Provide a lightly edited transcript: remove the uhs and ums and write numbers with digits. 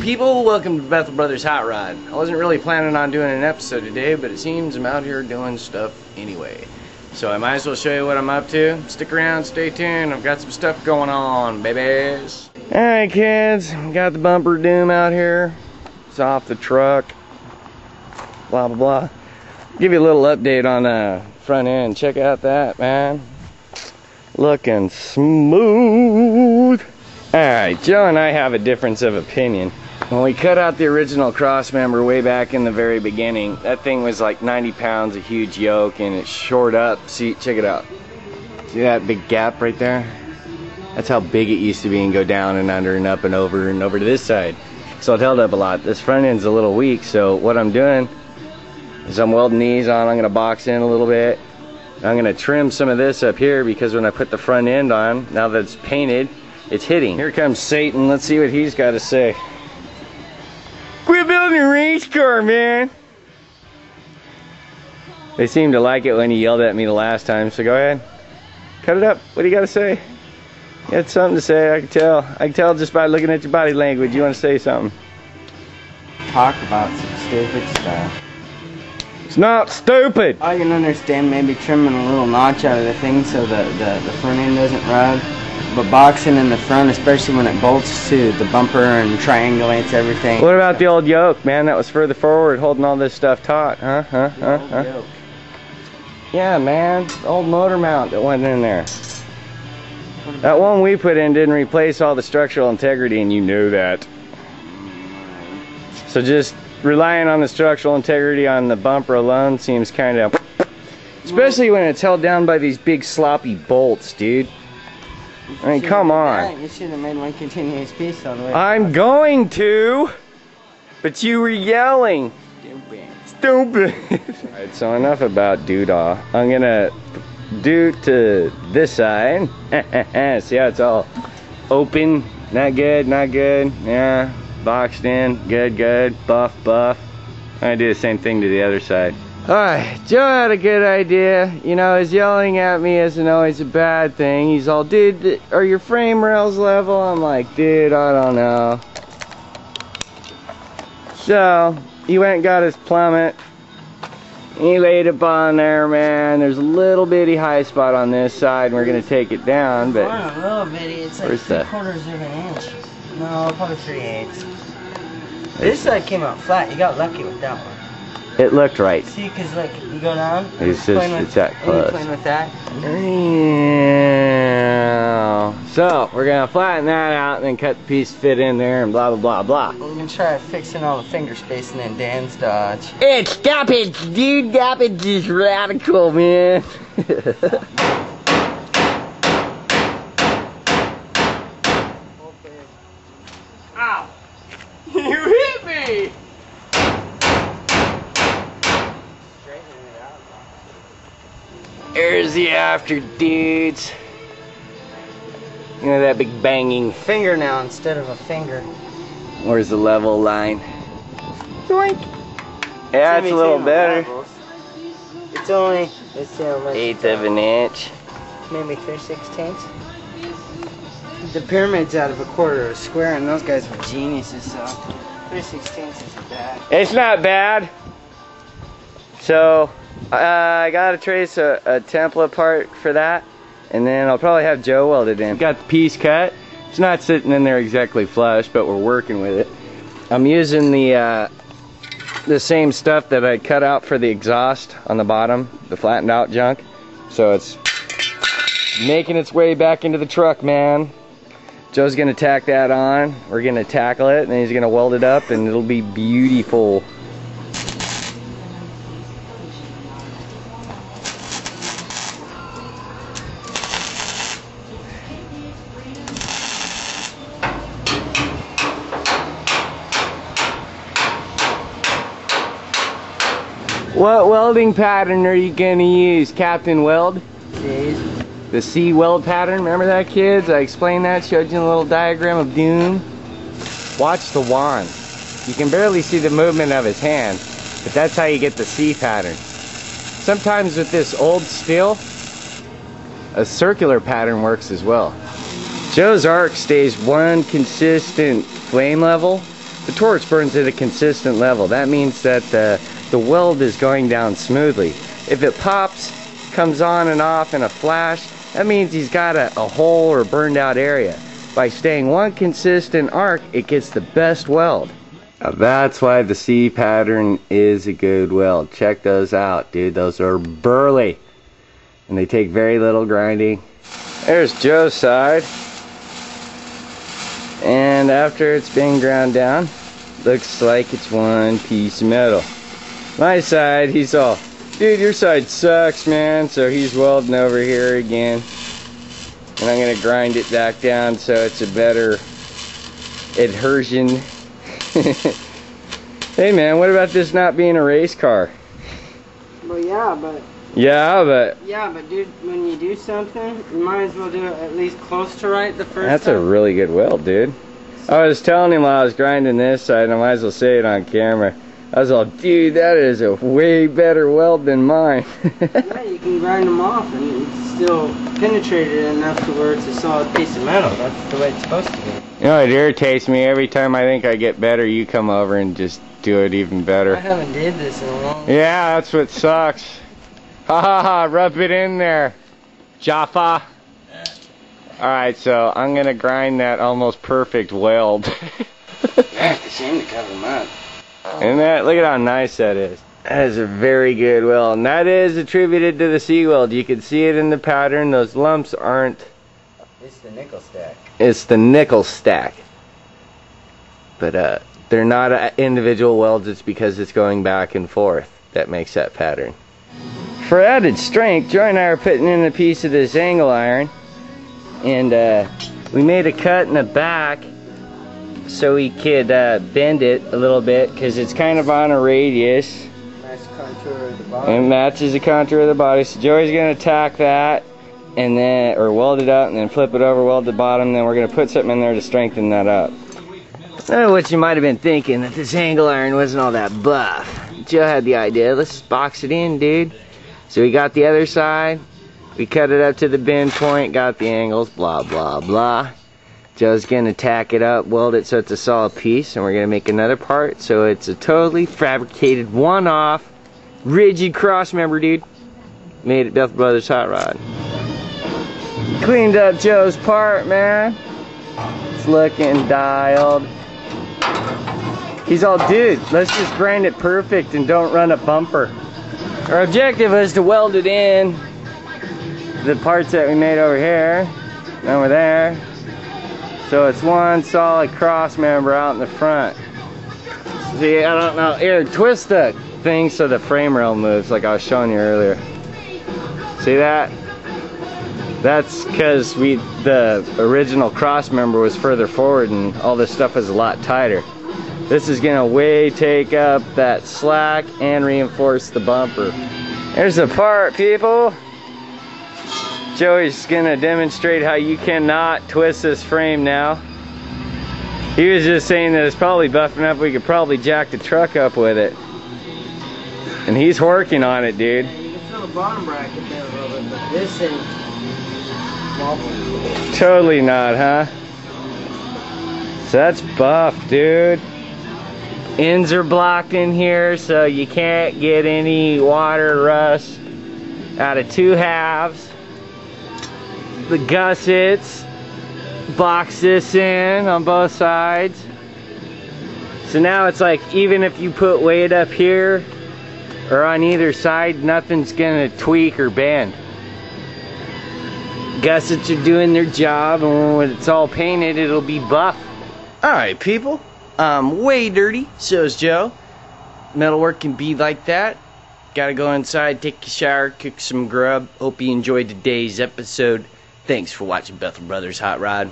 people? Welcome to Bethel Brothers Hot Rod. I wasn't really planning on doing an episode today, but it seems I'm out here doing stuff anyway. So I might as well show you what I'm up to. Stick around, stay tuned. I've got some stuff going on, babies. Alright kids, got the bumper doom out here. It's off the truck. Blah blah blah. Give you a little update on the front end. Check out that, man. Looking smooth. Alright, Joe and I have a difference of opinion. When we cut out the original cross member way back in the very beginning, that thing was like 90 pounds, a huge yoke, and it shored up. See, check it out. See that big gap right there? That's how big it used to be, and go down and under and up and over to this side. So it held up a lot. This front end's a little weak, so what I'm doing is I'm welding these on. I'm gonna box in a little bit. I'm gonna trim some of this up here because when I put the front end on, now that it's painted, it's hitting. Here comes Satan. Let's see what he's got to say. Quit building a race car, man. They seemed to like it when he yelled at me the last time, so go ahead. Cut it up. What do you got to say? You got something to say, I can tell. I can tell just by looking at your body language. You want to say something? Talk about some stupid stuff. It's not stupid. I can understand maybe trimming a little notch out of the thing so the front end doesn't rub. But boxing in the front, especially when it bolts to the bumper and triangulates everything. What about the old yoke, man? That was further forward, holding all this stuff taut, huh? Yoke. Yeah, man. The old motor mount that went in there. That one we put in didn't replace all the structural integrity, and you know that. So just relying on the structural integrity on the bumper alone seems kind of... Especially when it's held down by these big sloppy bolts, dude. I mean, come on. You should have made one continuous piece all the way. I'm going to, but you were yelling. Stupid. Alright, so enough about doodah. I'm gonna do to this side. See how it's all open? Not good, not good. Yeah, boxed in. Good, good. Buff, buff. I'm gonna do the same thing to the other side. Alright, Joe had a good idea. You know, his yelling at me isn't always a bad thing. He's all, dude, are your frame rails level? I'm like, dude, I don't know. So, he went and got his plummet. He laid it on there, man. There's a little bitty high spot on this side, and we're going to take it down, but... Not a little bitty, it's like 3/4 of an inch. No, probably 3/8. This side came out flat. You got lucky with that one. It looked right. See, because like you go down, it's that close. You playing with that. Yeah. So we're gonna flatten that out and then cut the piece fit in there and blah blah blah blah. We're gonna try fixing all the finger spacing and Dan's dodge. It's stoppage, dude. Stoppage is radical, man. Ow! You hit me. There's the after, dudes. You know that big banging finger now instead of a finger. Where's the level line? Doink. Yeah, it's a little better. It's only, let's see how much. 1/8 of an inch. Maybe 3/16. The pyramid's out of 1/4 of a square, and those guys were geniuses, so 3/16 isn't bad. It's not bad. So I gotta trace a template part for that, and then I'll probably have Joe weld it in. Got the piece cut. It's not sitting in there exactly flush, but we're working with it. I'm using the same stuff that I cut out for the exhaust on the bottom, the flattened out junk. So it's making its way back into the truck, man. Joe's gonna tack that on. We're gonna tackle it, and then he's gonna weld it up, and it'll be beautiful. What welding pattern are you gonna use, Captain Weld? The C weld pattern, remember that, kids? I explained that, showed you a little diagram of doom. Watch the wand. You can barely see the movement of his hand, but that's how you get the C pattern. Sometimes with this old steel, a circular pattern works as well. Joe's arc stays one consistent flame level the torch burns at a consistent level. That means that the weld is going down smoothly. If it pops, comes on and off in a flash, that means he's got a hole or burned out area. By staying one consistent arc, it gets the best weld. Now that's why the C pattern is a good weld. Check those out, dude. Those are burly. And they take very little grinding. There's Joe's side. And after it's been ground down, looks like it's one piece of metal. My side, he's all, dude, your side sucks, man. So he's welding over here again. And I'm gonna grind it back down so it's a better adhesion. Hey man, what about this not being a race car? Well, yeah, but dude, when you do something, you might as well do it at least close to right the first time. That's a really good weld, dude. I was telling him while I was grinding this side, and I might as well say it on camera. I was all, dude, that is a way better weld than mine. Yeah, you can grind them off and it's still penetrated enough to where it's a solid piece of metal. That's the way it's supposed to be. You know, it irritates me every time I think I get better, you come over and just do it even better. I haven't did this in a long time. Yeah, that's what sucks. Ha ha ha, rub it in there, Jaffa. Alright, so I'm gonna grind that almost perfect weld. Yeah, it's a shame to cover them up. And that, look at how nice that is. That is a very good weld. And that is attributed to the C-weld. You can see it in the pattern. Those lumps aren't... It's the nickel stack. It's the nickel stack. But they're not individual welds. It's because it's going back and forth that makes that pattern. For added strength, Joy and I are putting in a piece of this angle iron. And we made a cut in the back so we could bend it a little bit because it's kind of on a radius. Nice contour of the body. And matches the contour of the body. So Joey's going to tack that and then, or weld it up and then flip it over, weld the bottom. Then we're going to put something in there to strengthen that up. I don't know what you might have been thinking, that this angle iron wasn't all that buff. Joe had the idea, let's just box it in, dude. So we got the other side. We cut it up to the bend point, got the angles, blah, blah, blah. Joe's gonna tack it up, weld it so it's a solid piece, and we're gonna make another part so it's a totally fabricated, one-off, rigid cross member, dude. Made at Bethel Brothers Hot Rod. Cleaned up Joe's part, man. It's looking dialed. He's all, dude, let's just grind it perfect and don't run a bumper. Our objective was to weld it in the parts that we made over here, and over there. So it's one solid cross member out in the front. See, I don't know, here, twist the thing so the frame rail moves like I was showing you earlier. See that? That's because the original cross member was further forward and all this stuff was a lot tighter. This is gonna take up that slack and reinforce the bumper. There's the part, people. Joey's gonna demonstrate how you cannot twist this frame now. He was just saying that it's probably buff enough we could probably jack the truck up with it. And he's working on it, dude. Yeah, you can feel the bottom bracket there a little bit, but this ain't wobbling. Totally not, huh? So that's buff, dude. Ends are blocked in here so you can't get any water rust out of two halves. The gussets box this in on both sides. So now it's like even if you put weight up here or on either side, nothing's gonna tweak or bend. Gussets are doing their job, and when it's all painted, it'll be buff. Alright, people. Way dirty, so's Joe. Metalwork can be like that. Gotta go inside, take a shower, cook some grub. Hope you enjoyed today's episode. Thanks for watching Bethel Brothers Hot Rod.